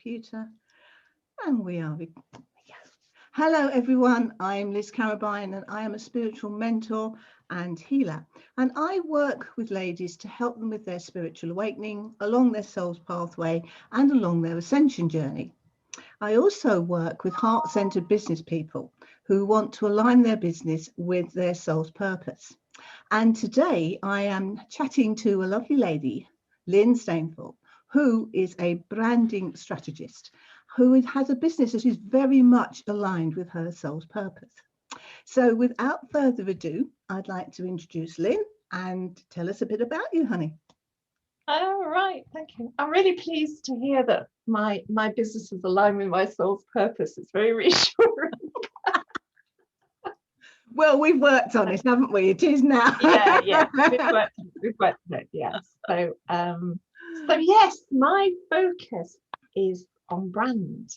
computer, and we are. Hello everyone, I'm Liz Carabine and I am a spiritual mentor and healer, and I work with ladies to help them with their spiritual awakening, along their soul's pathway and along their ascension journey. I also work with heart-centered business people who want to align their business with their soul's purpose. And today I am chatting to a lovely lady, Lynne Stainthorpe, who is a branding strategist, who has a business that is very much aligned with her soul's purpose. So without further ado, I'd like to introduce Lynne and tell us a bit about you, honey. All right, thank you. I'm really pleased to hear that my business is aligned with my soul's purpose. It's very reassuring. Well, we've worked on it, haven't we? It is now. Yeah, we've worked on it, yes. So yes, my focus is on brand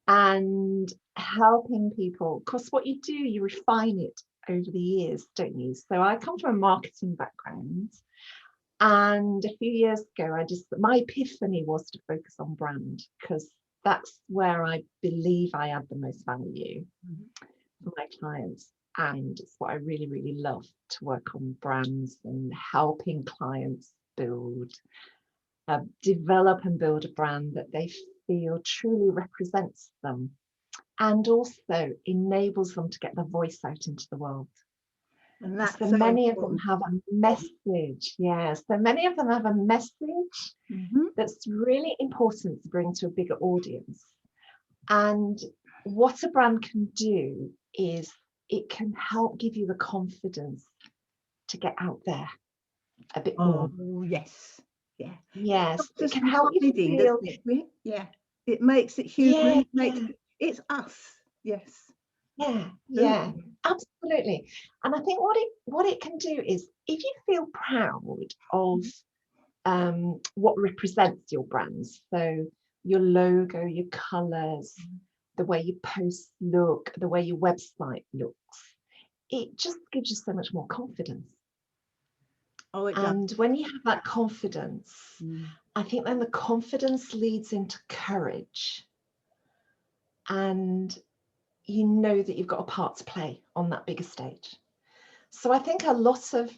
and helping people. Because what you do, you refine it over the years, don't you? So I come from a marketing background, and a few years ago, my epiphany was to focus on brand, because that's where I believe I add the most value for my clients. And it's what I really, really love, to work on brands and helping clients develop and build a brand that they feel truly represents them and also enables them to get their voice out into the world. And that's so so many important. of them have a message. Yes, so many of them have a message that's really important to bring to a bigger audience. And what a brand can do is it can help give you the confidence to get out there a bit more. Oh, yes. Yeah. Yes, It can help you feel. Yeah. It makes it human. It's us. Yes. Yeah, absolutely. And I think what it can do is, if you feel proud of what represents your brands, so your logo, your colours, the way your posts look, the way your website looks, it just gives you so much more confidence. Oh, it does. And when you have that confidence, I think then the confidence leads into courage, and you know that you've got a part to play on that bigger stage. So I think a lot of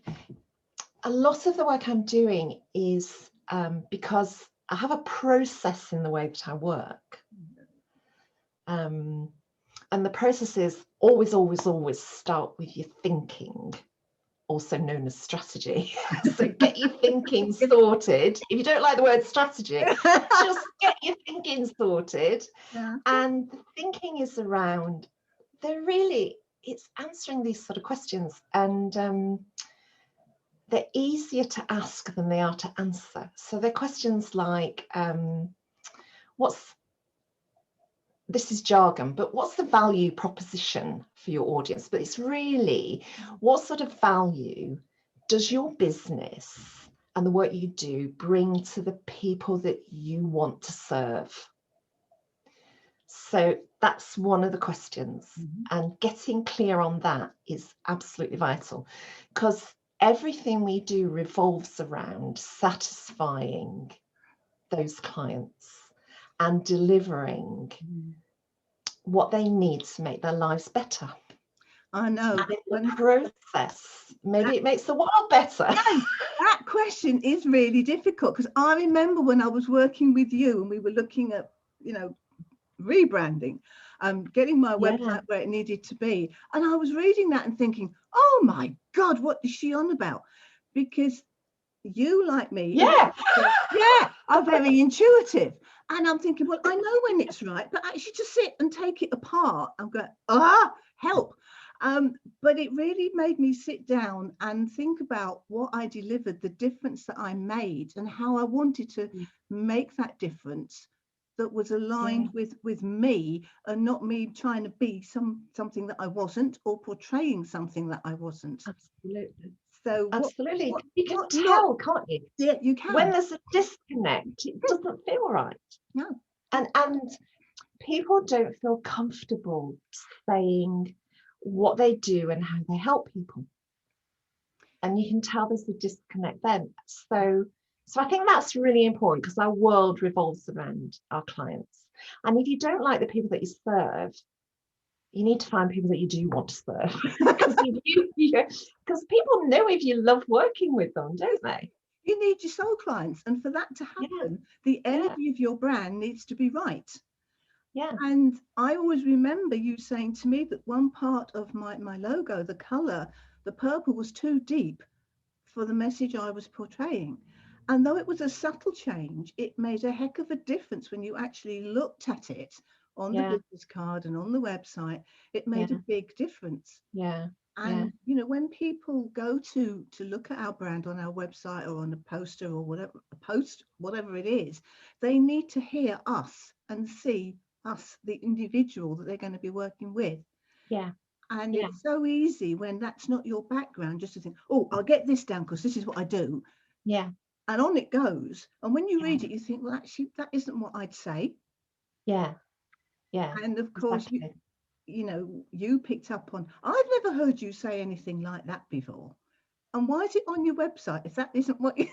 the work I'm doing is because I have a process in the way that I work. And the process is always start with your thinking, also known as strategy. So get your thinking sorted. If you don't like the word strategy, just get your thinking sorted. Yeah. And the thinking is around, it's answering these sort of questions, and they're easier to ask than they are to answer. So they're questions like, this is jargon, but what's the value proposition for your audience? But it's really, what sort of value does your business and the work you do bring to the people that you want to serve? So that's one of the questions, and getting clear on that is absolutely vital, because everything we do revolves around satisfying those clients and delivering what they need to make their lives better. I know. And in the process, maybe it makes the world better. That question is really difficult, because I remember when I was working with you and we were looking at, rebranding, getting my website where it needed to be. And I was reading that and thinking, oh my God, what is she on about? Because you, like me, are very intuitive. And I'm thinking, well, I know when it's right, but actually just sit and take it apart. I'm going, help. But it really made me sit down and think about what I delivered, the difference that I made, and how I wanted to make that difference that was aligned with me, and not me trying to be something that I wasn't, or portraying something that I wasn't. Absolutely. So absolutely, you can tell, can't you? Yeah, you can. When there's a disconnect, it doesn't feel right. No. And people don't feel comfortable saying what they do and how they help people. And you can tell there's a disconnect then. So So I think that's really important, because our world revolves around our clients. And if you don't like the people that you serve, you need to find people that you do want to serve. Because people know if you love working with them, don't they? You need your soul clients. And for that to happen, the energy of your brand needs to be right. Yeah. And I always remember you saying to me that one part of my logo, the color, the purple, was too deep for the message I was portraying. And though it was a subtle change, it made a heck of a difference when you actually looked at it on the business card and on the website. It made a big difference. Yeah. And you know, when people go to look at our brand on our website or on a poster or whatever it is, they need to hear us and see us, the individual that they're going to be working with. Yeah. And it's so easy when that's not your background, just to think, oh, I'll get this down because this is what I do. Yeah. And on it goes. And when you read it, you think, well, actually, that isn't what I'd say. Yeah. Yeah. And of course, exactly. you know, you picked up on, I've never heard you say anything like that before. And why is it on your website if that isn't what you...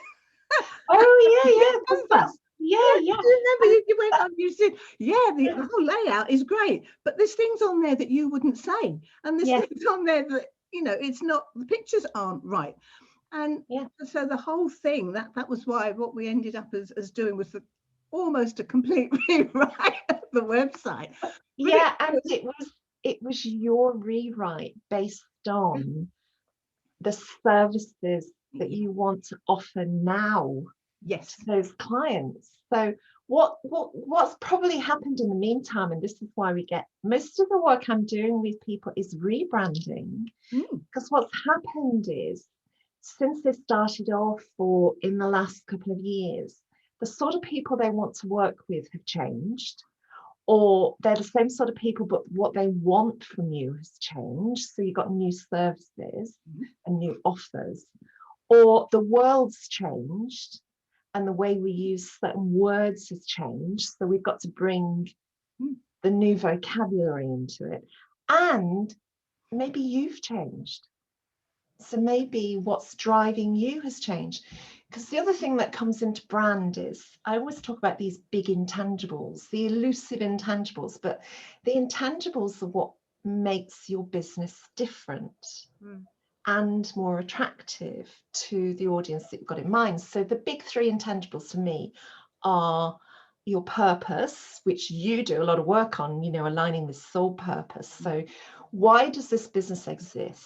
Oh, yeah. That's, yeah. You remember you went on, you said, the whole layout is great, but there's things on there that you wouldn't say. And there's things on there that, you know, it's not, the pictures aren't right. And so the whole thing, that was why what we ended up as doing was almost a complete rewrite of the website. And it was your rewrite based on the services that you want to offer now to those clients. So what's probably happened in the meantime, and this is why we get most of the work I'm doing with people is rebranding, because what's happened is, since they started off, or in the last couple of years, the sort of people they want to work with have changed, or they're the same sort of people, but what they want from you has changed. So you've got new services and new offers, or the world's changed and the way we use certain words has changed. So we've got to bring the new vocabulary into it. And maybe you've changed. So maybe what's driving you has changed. Because the other thing that comes into brand is, I always talk about these big intangibles, the elusive intangibles, but the intangibles are what makes your business different and more attractive to the audience that you've got in mind. So the big three intangibles to me are your purpose, which you do a lot of work on, you know, aligning with soul purpose. So why does this business exist?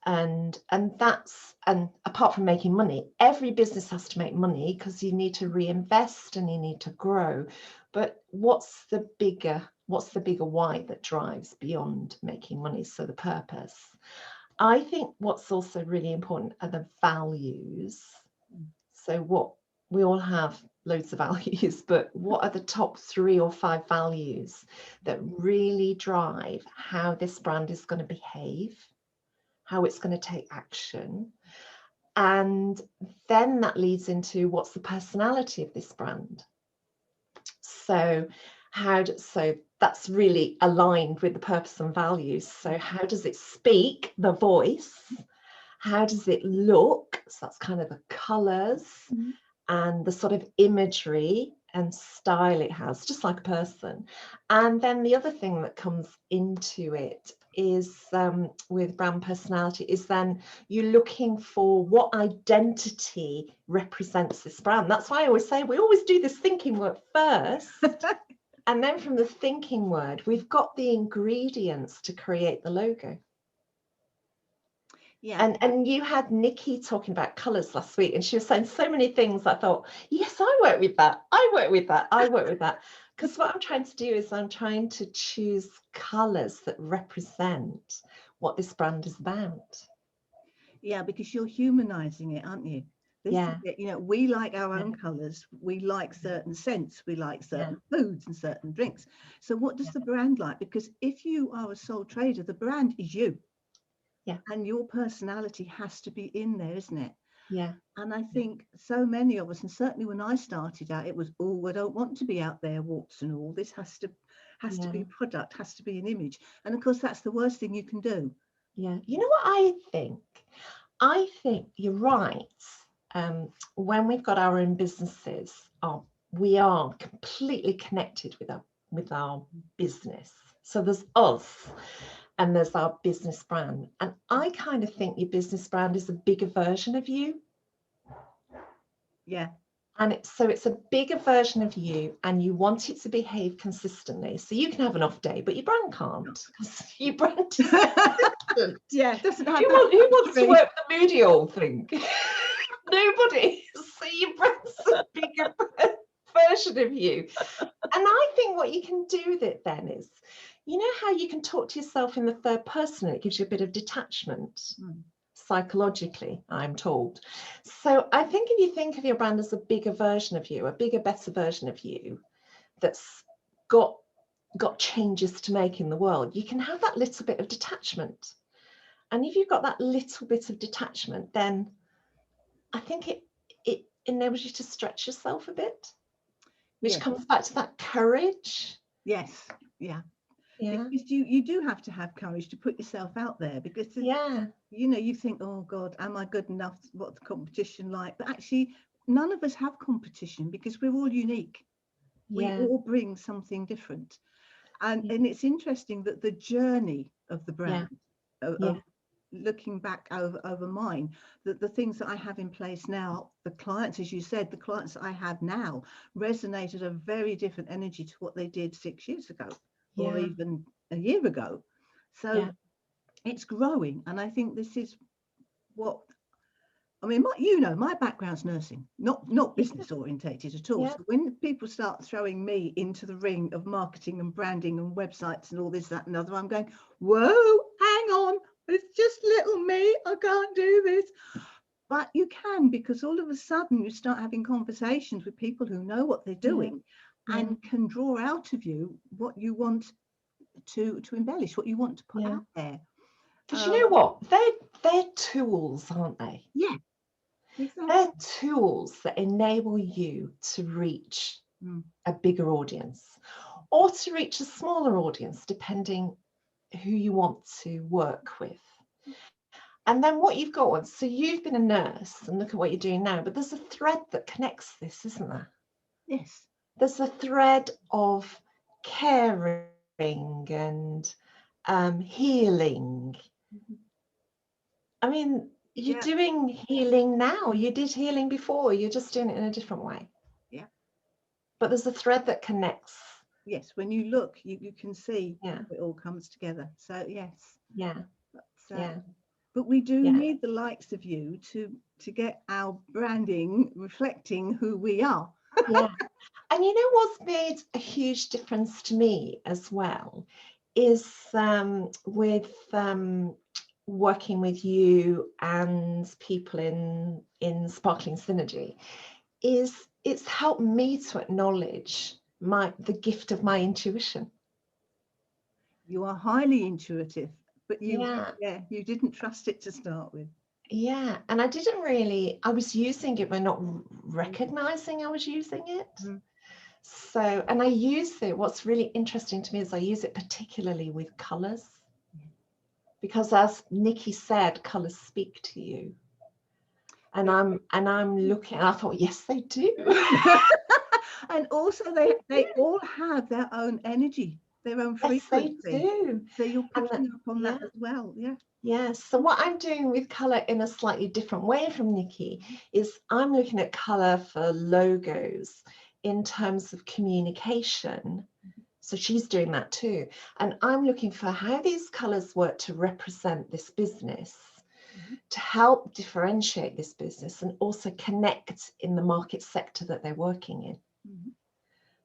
And apart from making money, every business has to make money because you need to reinvest and you need to grow. But what's the bigger why that drives beyond making money? So the purpose. I think what's also really important are the values. So what we all have loads of values, but what are the top 3 or 5 values that really drive how this brand is going to behave, how it's going to take action? And then that leads into what's the personality of this brand. So that's really aligned with the purpose and values. So how does it speak, the voice? How does it look? So that's kind of the colors and the sort of imagery and style it has, just like a person. And then the other thing that comes into it is with brand personality is then you're looking for what identity represents this brand. That's why I always say we always do this thinking work first. And then from the thinking word, we've got the ingredients to create the logo. Yeah. And you had Nikki talking about colours last week, and she was saying so many things. I thought, yes, I work with that. I work with that. Because what I'm trying to do is I'm trying to choose colours that represent what this brand is about. Yeah, because you're humanizing it, aren't you? This is it. You know, we like our own colours. We like certain scents. We like certain foods and certain drinks. So what does the brand like? Because if you are a sole trader, the brand is you. Yeah. And your personality has to be in there, isn't it? Yeah. And I think so many of us, and certainly when I started out, it was, oh, I don't want to be out there, warts and all. This has to be a product, has to be an image. And of course, that's the worst thing you can do. Yeah. You know what I think? I think you're right. when we've got our own businesses, we are completely connected with our business. So there's us and there's our business brand. And I kind of think your business brand is a bigger version of you. Yeah. And it's a bigger version of you, and you want it to behave consistently. So you can have an off day, but your brand can't, because your brand is consistent. Yeah, it doesn't have Who wants to work the moody old thing? Nobody. So your brand's a bigger version of you. And I think what you can do with it then is, you know how you can talk to yourself in the third person, and it gives you a bit of detachment. Psychologically, I'm told. So I think if you think of your brand as a bigger version of you, a bigger, better version of you that's got changes to make in the world, you can have that little bit of detachment. And if you've got that little bit of detachment, then I think it enables you to stretch yourself a bit, which comes back to that courage. Yes. Yeah. Yeah. Because you do have to have courage to put yourself out there, because you know, you think, oh God, am I good enough? What's the competition like? But actually, none of us have competition, because we're all unique. We all bring something different. And it's interesting that the journey of the brand, of looking back over mine, that the things that I have in place now, the clients, as you said, the clients that I have now resonate at a very different energy to what they did 6 years ago. Or even a year ago. So it's growing. And I think this is what, I mean, my background's nursing, not business orientated at all. So when people start throwing me into the ring of marketing and branding and websites and all this, that and other, I'm going, whoa, hang on, it's just little me, I can't do this. But you can, because all of a sudden you start having conversations with people who know what they're doing and can draw out of you what you want to embellish, what you want to put out there. Because you know what? They're tools, aren't they? Yeah. Exactly. They're tools that enable you to reach a bigger audience, or to reach a smaller audience, depending who you want to work with. And then what you've got, so you've been a nurse, and look at what you're doing now, but there's a thread that connects this, isn't there? Yes. There's a thread of caring and healing. I mean, you're doing healing now. You did healing before. You're just doing it in a different way. Yeah. But there's a thread that connects. Yes. When you look, you can see it all comes together. So yes. Yeah. But we do need the likes of you to get our branding reflecting who we are. And you know what's made a huge difference to me as well is with working with you and people in Sparkling Synergy, is it's helped me to acknowledge the gift of my intuition. You are highly intuitive, but you didn't trust it to start with. Yeah, and I was using it but not recognizing I was using it. So, and I use it, what's really interesting to me is I use it particularly with colors, because as Nikki said, colors speak to you. And I'm looking, and I thought, yes, they do. And also they all have their own energy, their own frequency. Yes, they do. So you're picking up on that as well. Yes. So what I'm doing with colour in a slightly different way from Nikki is I'm looking at colour for logos in terms of communication. So she's doing that too. And I'm looking for how these colours work to represent this business, to help differentiate this business and also connect in the market sector that they're working in.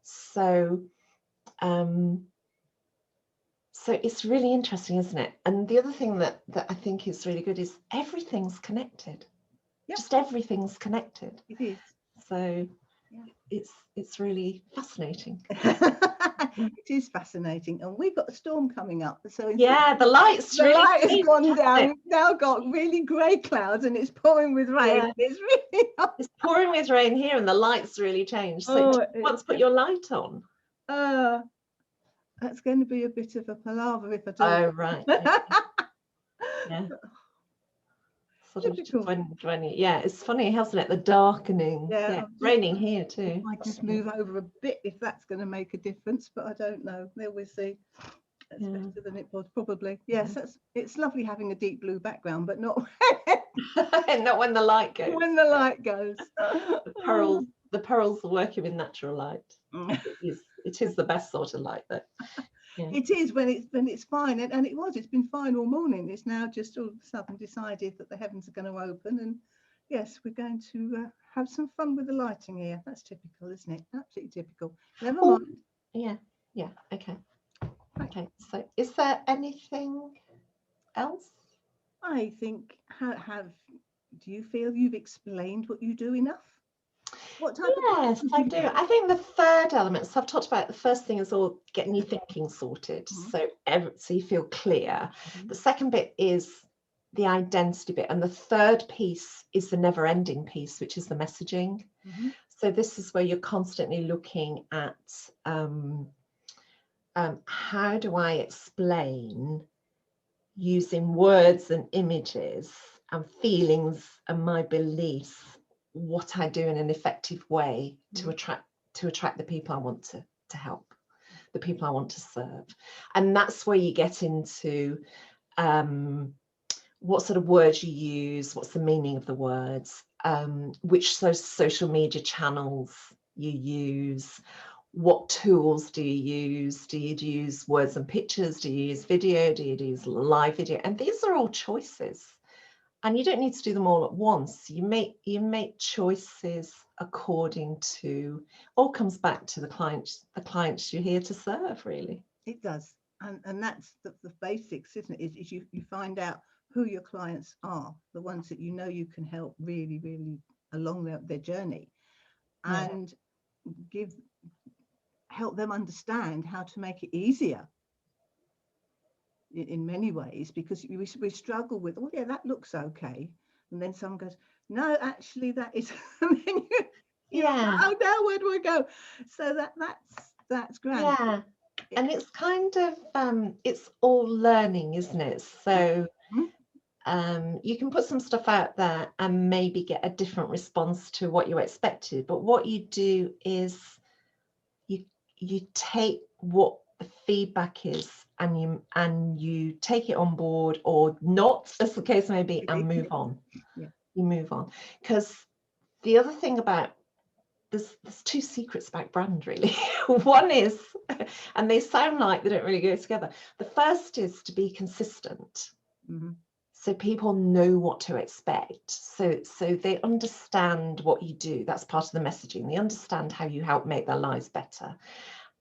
So it's really interesting, isn't it? And the other thing that I think is really good is everything's connected. Just everything's connected. It is. So it's really fascinating. It is fascinating, and we've got a storm coming up. So the light has gone down. We've now got really grey clouds, and it's pouring with rain. Yeah. It's pouring with rain here, and the light's really changed. So let's put your light on. That's going to be a bit of a palaver if I do. Oh right. Yeah. sort of Typical. yeah, it's funny, hasn't it? The darkening. Yeah, It's raining here too. I just move over a bit if that's going to make a difference, but I don't know. We'll see. It's better than it was probably. Yes, it's lovely having a deep blue background, but not not when the light goes. when the light goes. The pearls are working with natural light. It is the best sort of light though. Yeah. It is when it's fine, and it's been fine all morning. It's now just all of a sudden decided that the heavens are going to open, and yes, we're going to have some fun with the lighting here. That's typical, isn't it? Absolutely typical. Never mind. Yeah. Okay. So, is there anything else? I think do you feel you've explained what you do enough? What type Yes, I do. I think the third element, so I've talked about the first thing is all getting your thinking sorted, so you feel clear. The second bit is the identity bit, and the third piece is the never-ending piece, which is the messaging. So this is where you're constantly looking at how do I explain using words and images and feelings and my beliefs what I do in an effective way to attract the people I want to help, the people I want to serve. And that's where you get into what sort of words you use, what's the meaning of the words, which social media channels you use, what tools do you use? Do you use words and pictures? Do you use video? Do you use live video? And these are all choices. And you don't need to do them all at once. You make choices according to, all comes back to the clients you're here to serve, really. It does. And that's the basics, isn't it? Is you find out who your clients are, the ones that you know you can help really, really along their journey, and help them understand how to make it easier in many ways, because we struggle with, oh yeah, that looks okay, and then someone goes, no, actually that is and then you know, oh now where do I go? So that's great. Yeah, and it's kind of it's all learning, isn't it? So you can put some stuff out there and maybe get a different response to what you expected, but what you do is you take what the feedback is and you take it on board, or not, as the case may be, and move on. You move on, because the other thing about there's two secrets about brand, really. One is, and they sound like they don't really go together, the first is to be consistent. So people know what to expect, so they understand what you do. That's part of the messaging. They understand how you help make their lives better,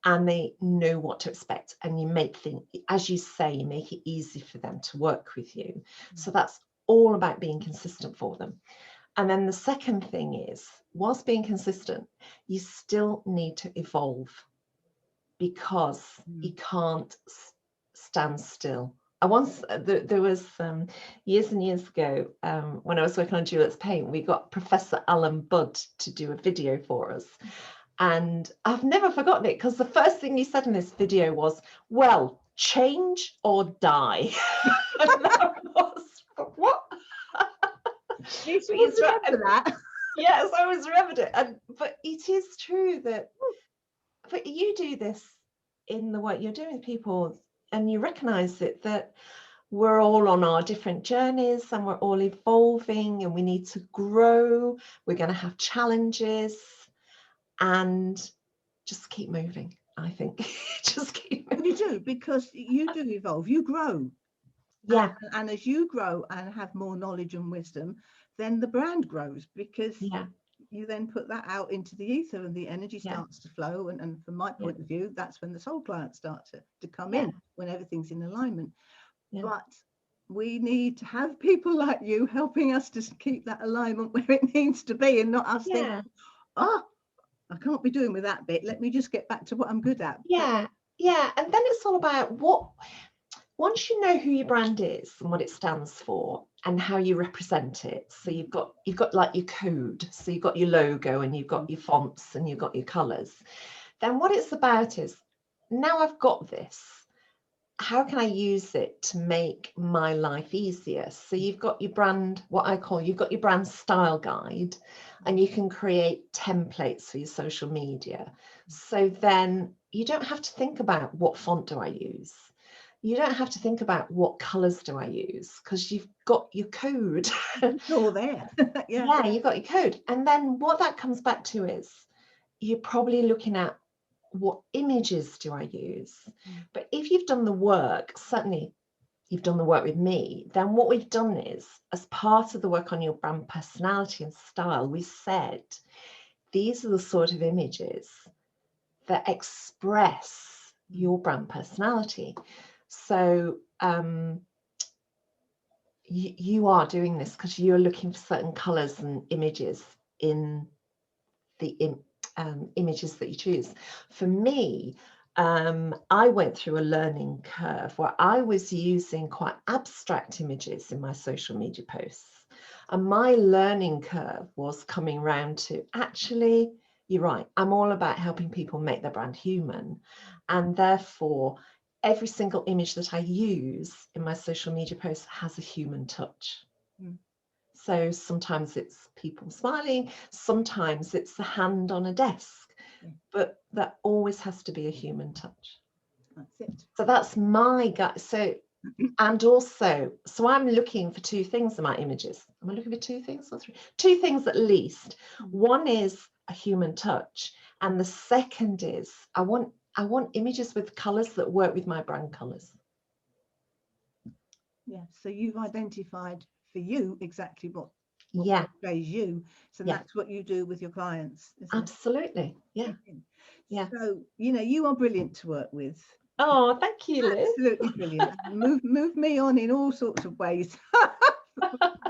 and they know what to expect, and you make things, as you say, you make it easy for them to work with you. So that's all about being consistent for them. And then the second thing is, whilst being consistent, you still need to evolve, because you can't stand still. I once, there was years and years ago, when I was working on Juliet's Paint, we got Professor Alan Budd to do a video for us. And I've never forgotten it, because the first thing he said in this video was, well, change or die. And that was, what? Yes, that. Yes, I always remembered it. But it is true that, but you do this in the work you're doing with people, and you recognise that we're all on our different journeys, and we're all evolving, and we need to grow. We're going to have challenges, and just keep moving, I think. Just keep moving. You do, because you do evolve, you grow. Yeah. And as you grow and have more knowledge and wisdom, then the brand grows, because you then put that out into the ether, and the energy starts to flow. And from my point of view, that's when the soul clients start to come in, when everything's in alignment. But we need to have people like you helping us to keep that alignment where it needs to be, and not us thinking, I can't be doing with that bit, let me just get back to what I'm good at. And then it's all about once you know who your brand is and what it stands for and how you represent it, so you've got like your code, so you've got your logo and you've got your fonts and you've got your colors, then what it's about is, now I've got this, how can I use it to make my life easier? So you've got your brand, you've got your brand style guide, and you can create templates for your social media. So then you don't have to think about what font do I use. You don't have to think about what colors do I use, because you've got your code. It's all there. Yeah, you've got your code. And then what that comes back to is you're probably looking at, what images do I use? But if you've done the work, certainly you've done the work with me, then what we've done is, as part of the work on your brand personality and style, we said, these are the sort of images that express your brand personality. So you are doing this because you're looking for certain colors and images in the images that you choose. For me, I went through a learning curve where I was using quite abstract images in my social media posts. And my learning curve was coming round to, actually, you're right, I'm all about helping people make their brand human. And therefore, every single image that I use in my social media posts has a human touch. So sometimes it's people smiling, sometimes it's the hand on a desk, but that always has to be a human touch. That's it. So that's my gut. So, and also, so I'm looking for two things in my images. Am I looking for two things or three? Two things at least. One is a human touch, and the second is I want images with colors that work with my brand colors. Yeah. So you've identified for you exactly what portrays you. So that's what you do with your clients. Absolutely. Yeah. Yeah. So, you are brilliant to work with. Oh, thank you, Liz. Absolutely brilliant. Move me on in all sorts of ways.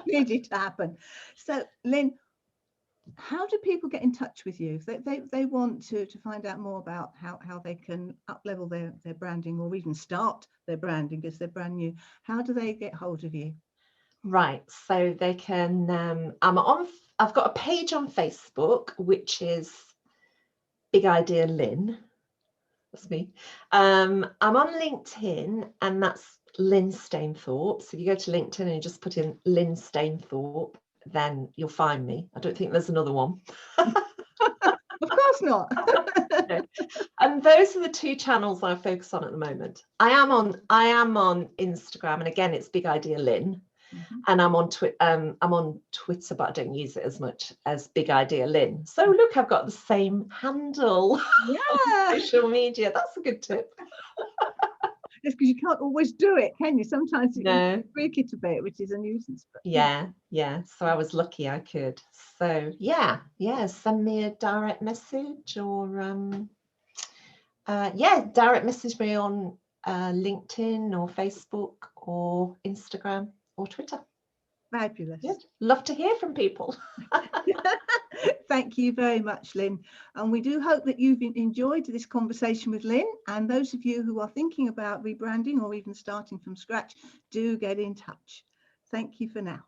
Needed to happen. So, Lynne, how do people get in touch with you? If they want to find out more about how they can up-level their branding, or even start their branding because they're brand new, how do they get hold of you? Right, so they can, I've got a page on Facebook, which is Big Idea Lynne. That's me. I'm on LinkedIn, and that's Lynne Stainthorpe. So if you go to LinkedIn and you just put in Lynne Stainthorpe, then you'll find me. I don't think there's another one. Of course not. No. And those are the two channels I focus on at the moment. I am on Instagram, and again, it's Big Idea Lynne. And I'm on Twitter, but I don't use it as much as Big Idea Lynne. So look, I've got the same handle on social media. That's a good tip. It's because you can't always do it, can you? Sometimes you can tweak it a bit, which is a nuisance. But yeah. So I was lucky I could. So yeah, send me a direct message, or direct message me on LinkedIn or Facebook or Instagram or Twitter. Fabulous. Good. Love to hear from people. Thank you very much, Lynne. And we do hope that you've enjoyed this conversation with Lynne. And those of you who are thinking about rebranding or even starting from scratch, do get in touch. Thank you for now.